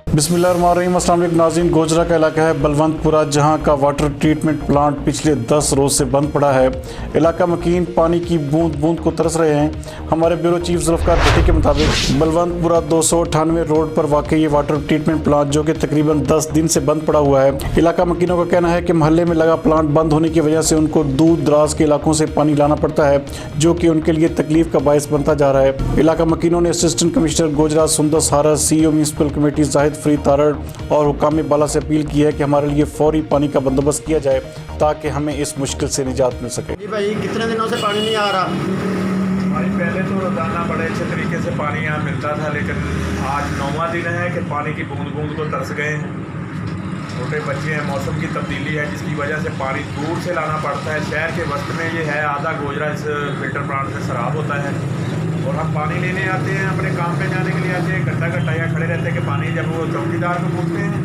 बिस्मिल्लाहिर्रहमानिर्रहीम। अस्सलाम वालेकुम नाज़रीन, गोजरा का इलाका है बलवंतपुरा, जहां का वाटर ट्रीटमेंट प्लांट पिछले 10 रोज़ से बंद पड़ा है। इलाका मकीन पानी की बूंद बूंद को तरस रहे हैं। हमारे ब्यूरो चीफ जुल्फ़कार भट्टी के मुताबिक बलवंतपुरा 298 रोड पर वाक़ ये वाटर ट्रीटमेंट प्लांट, जो कि तकरीबन 10 दिन से बंद पड़ा हुआ है। इलाका मकीनों का कहना है कि महल्ले में लगा प्लांट बंद होने की वजह से उनको दूर दराज के इलाकों से पानी लाना पड़ता है, जो कि उनके लिए तकलीफ का बायस बनता जा रहा है। इलाका मकीनों ने assistant commissioner Gojra Sundas हारस, CEO municipal committee Zahid Farid Tarar और हुकाम बाला से अपील की है कि हमारे लिए फौरी पानी का बंदोबस्त किया जाए ताकि हमें इस मुश्किल से निजात मिल सके। जी भाई, कितने दिनों से पानी नहीं आ रहा? भाई पहले तो रोज़ाना बड़े अच्छे तरीके से पानी यहाँ मिलता था, लेकिन आज 9वां दिन है कि पानी की बूंद बूंद को तरस गए हैं। छोटे बच्चे हैं, मौसम की तब्दीली है जिसकी वजह से पानी दूर से लाना पड़ता है। शहर के वस्त में ये है, आधा गोजरा इस फिल्टर प्लांट से शराब होता है और हम पानी लेने आते हैं, अपने काम पे जाने के लिए आते हैं, घंटा घंटा यहाँ खड़े रहते हैं कि पानी। जब वो चौकीदार को पूछते हैं,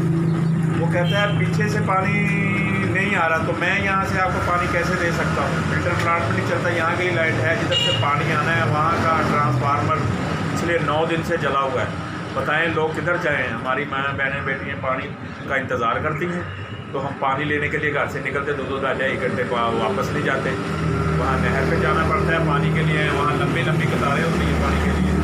वो कहता है पीछे से पानी नहीं आ रहा, तो मैं यहाँ से आपको पानी कैसे दे सकता हूँ? फिल्टर प्लांट में नहीं चलता। यहाँ की लाइट है, जिधर से पानी आना है वहाँ का ट्रांसफार्मर पिछले 9 दिन से जला हुआ है। बताएं लोग किधर जाएँ? हमारी माँ बहनें बेटियाँ पानी का इंतज़ार करती हैं, तो हम पानी लेने के लिए घर से निकलते 2-2 ढाई घंटे वापस नहीं जाते। वहाँ नहर पे जाना पड़ता है पानी के लिए, वहाँ लंबी लंबी कतारें होती हैं पानी के लिए।